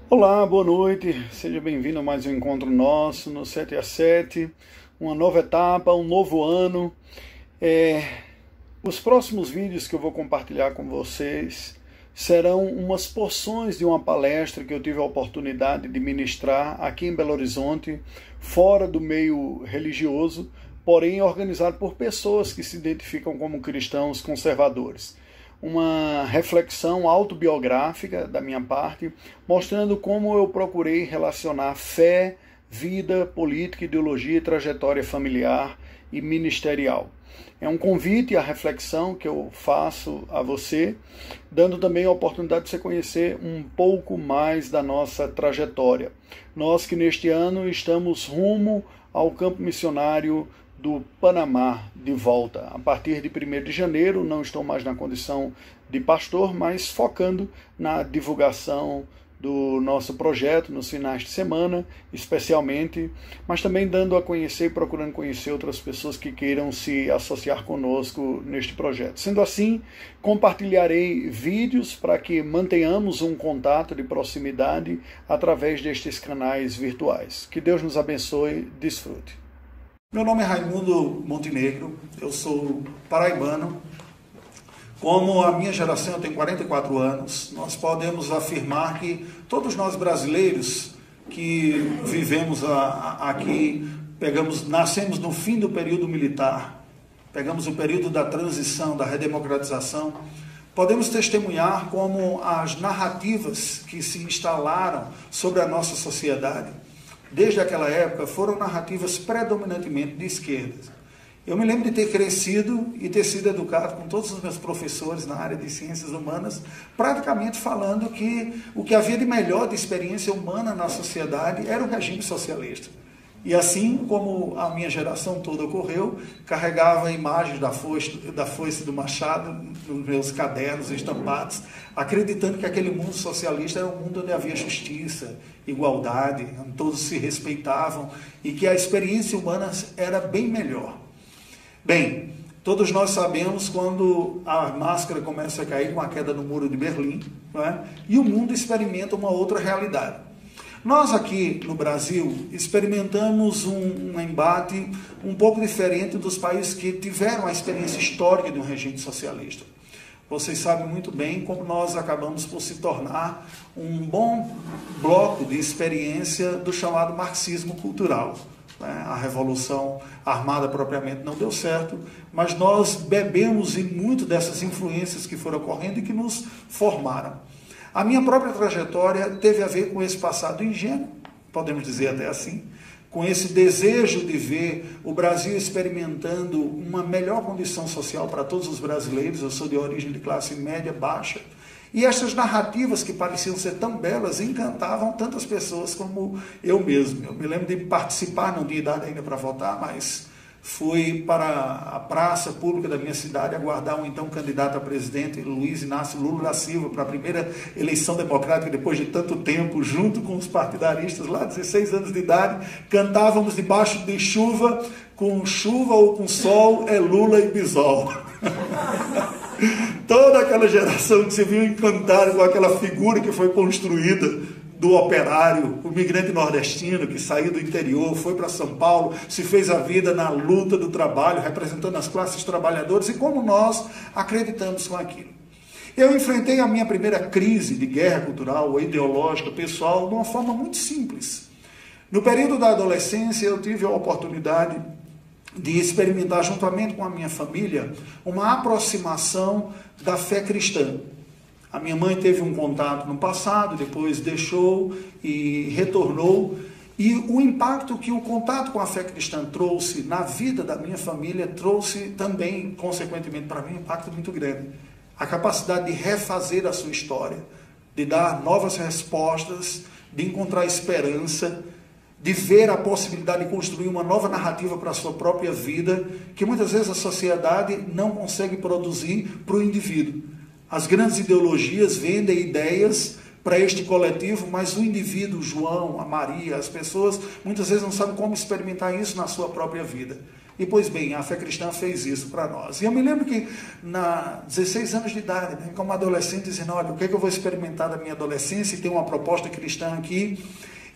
Olá, boa noite, seja bem-vindo a mais um encontro nosso no 7 a 7, uma nova etapa, um novo ano. Os próximos vídeos que eu vou compartilhar com vocês serão umas porções de uma palestra que eu tive a oportunidade de ministrar aqui em Belo Horizonte, fora do meio religioso, porém organizado por pessoas que se identificam como cristãos conservadores. Uma reflexão autobiográfica da minha parte, mostrando como eu procurei relacionar fé, vida, política, ideologia e trajetória familiar e ministerial. É um convite à reflexão que eu faço a você, dando também a oportunidade de você conhecer um pouco mais da nossa trajetória. Nós que neste ano estamos rumo ao campo missionário do Panamá de volta. A partir de 1º de janeiro, não estou mais na condição de pastor, mas focando na divulgação do nosso projeto nos finais de semana, especialmente, mas também dando a conhecer e procurando conhecer outras pessoas que queiram se associar conosco neste projeto. Sendo assim, compartilharei vídeos para que mantenhamos um contato de proximidade através destes canais virtuais. Que Deus nos abençoe, desfrute. Meu nome é Raimundo Montenegro, eu sou paraibano. Como a minha geração, eu tenho 44 anos, nós podemos afirmar que todos nós brasileiros que vivemos aqui, nascemos no fim do período militar, pegamos o período da transição, da redemocratização, podemos testemunhar como as narrativas que se instalaram sobre a nossa sociedade, desde aquela época, foram narrativas predominantemente de esquerda. Eu me lembro de ter crescido e ter sido educado com todos os meus professores na área de ciências humanas, praticamente falando que o que havia de melhor de experiência humana na sociedade era o regime socialista. E assim como a minha geração toda ocorreu, carregava imagens da foice do Machado nos meus cadernos estampados, acreditando que aquele mundo socialista era um mundo onde havia justiça, igualdade, onde todos se respeitavam e que a experiência humana era bem melhor. Bem, todos nós sabemos quando a máscara começa a cair com a queda do Muro de Berlim, não é? E o mundo experimenta uma outra realidade. Nós aqui no Brasil experimentamos um embate um pouco diferente dos países que tiveram a experiência histórica de um regime socialista. Vocês sabem muito bem como nós acabamos por se tornar um bom bloco de experiência do chamado marxismo cultural. A Revolução Armada propriamente não deu certo, mas nós bebemos em muito dessas influências que foram ocorrendo e que nos formaram. A minha própria trajetória teve a ver com esse passado ingênuo, podemos dizer até assim, com esse desejo de ver o Brasil experimentando uma melhor condição social para todos os brasileiros. Eu sou de origem de classe média baixa, e essas narrativas que pareciam ser tão belas encantavam tantas pessoas como eu mesmo. Eu me lembro de participar, não tinha idade ainda para votar, mas fui para a praça pública da minha cidade aguardar um então candidato a presidente, Luiz Inácio Lula da Silva, para a primeira eleição democrática depois de tanto tempo, junto com os partidaristas lá, 16 anos de idade, cantávamos debaixo de chuva, com chuva ou com sol, é Lula e Bisol. Toda aquela geração que se viu encantada com aquela figura que foi construída do operário, o migrante nordestino que saiu do interior, foi para São Paulo, se fez a vida na luta do trabalho, representando as classes trabalhadoras, e como nós acreditamos com aquilo. Eu enfrentei a minha primeira crise de guerra cultural ou ideológica, pessoal, de uma forma muito simples. No período da adolescência, eu tive a oportunidade de experimentar, juntamente com a minha família, uma aproximação da fé cristã. A minha mãe teve um contato no passado, depois deixou e retornou. E o impacto que o contato com a fé cristã trouxe na vida da minha família, trouxe também, consequentemente para mim, um impacto muito grande. A capacidade de refazer a sua história, de dar novas respostas, de encontrar esperança, de ver a possibilidade de construir uma nova narrativa para a sua própria vida, que muitas vezes a sociedade não consegue produzir para o indivíduo. As grandes ideologias vendem ideias para este coletivo, mas o indivíduo, João, a Maria, as pessoas, muitas vezes não sabem como experimentar isso na sua própria vida. E, pois bem, a fé cristã fez isso para nós. E eu me lembro que, na 16 anos de idade, né, como adolescente, dizendo, olha, o que é que eu vou experimentar da minha adolescência? E tem uma proposta cristã aqui.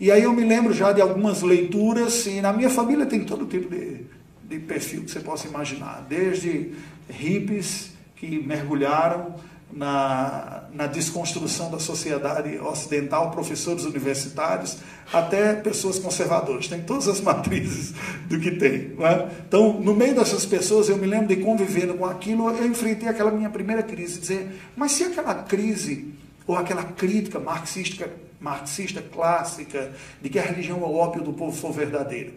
E aí eu me lembro já de algumas leituras, e na minha família tem todo tipo de perfil que você possa imaginar. Desde hippies que mergulharam na desconstrução da sociedade ocidental, professores universitários, até pessoas conservadoras. Tem todas as matrizes do que tem. Não é? Então, no meio dessas pessoas, eu me lembro de convivendo com aquilo, eu enfrentei aquela minha primeira crise, dizer, mas se aquela crise, ou aquela crítica marxista clássica, de que a religião é o ópio do povo for verdadeiro,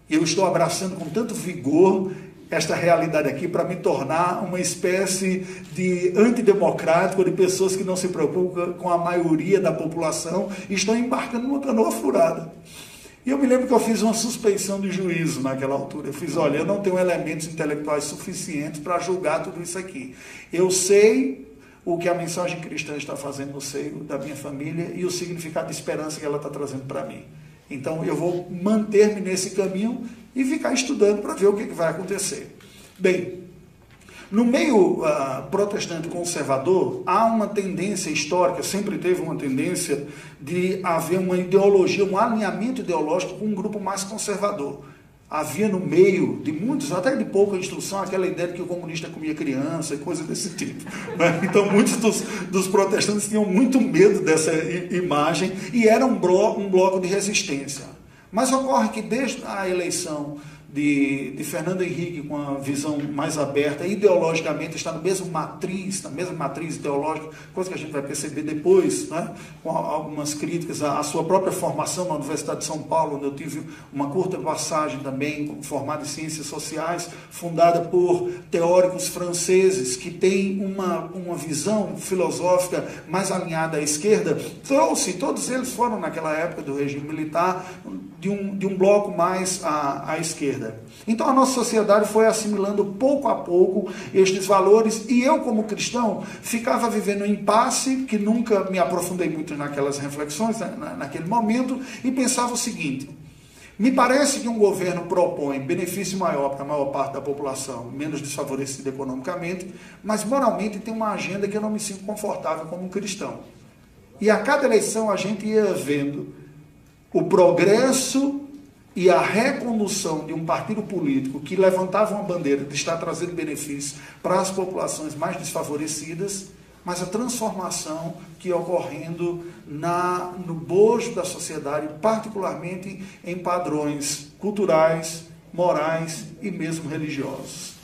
e eu estou abraçando com tanto vigor esta realidade aqui para me tornar uma espécie de antidemocrático, de pessoas que não se preocupam com a maioria da população e estão embarcando numa canoa furada. E eu me lembro que eu fiz uma suspeição de juízo naquela altura. Eu fiz, olha, eu não tenho elementos intelectuais suficientes para julgar tudo isso aqui. Eu sei o que a mensagem cristã está fazendo no seio da minha família e o significado de esperança que ela está trazendo para mim. Então, eu vou manter-me nesse caminho e ficar estudando para ver o que vai acontecer. Bem, no meio protestante conservador, há uma tendência histórica, sempre teve uma tendência de haver uma ideologia, um alinhamento ideológico com um grupo mais conservador. Havia no meio de muitos, até de pouca instrução, aquela ideia de que o comunista comia criança e coisa desse tipo. Né? Então, muitos dos protestantes tinham muito medo dessa imagem e era um bloco de resistência. Mas ocorre que desde a eleição de Fernando Henrique, com a visão mais aberta, ideologicamente está na mesma matriz ideológica, coisa que a gente vai perceber depois, né? Com algumas críticas à sua própria formação na Universidade de São Paulo, onde eu tive uma curta passagem também, formada em Ciências Sociais, fundada por teóricos franceses, que têm uma visão filosófica mais alinhada à esquerda, todos eles foram naquela época do regime militar, de um bloco mais à esquerda. Então a nossa sociedade foi assimilando pouco a pouco estes valores e eu, como cristão, ficava vivendo um impasse, que nunca me aprofundei muito naquelas reflexões, naquele momento, e pensava o seguinte: me parece que um governo propõe benefício maior para a maior parte da população, menos desfavorecida economicamente, mas moralmente tem uma agenda que eu não me sinto confortável como um cristão. E a cada eleição a gente ia vendo o progresso e a recondução de um partido político que levantava uma bandeira de estar trazendo benefícios para as populações mais desfavorecidas, mas a transformação que ia ocorrendo no bojo da sociedade, particularmente em padrões culturais, morais e mesmo religiosos.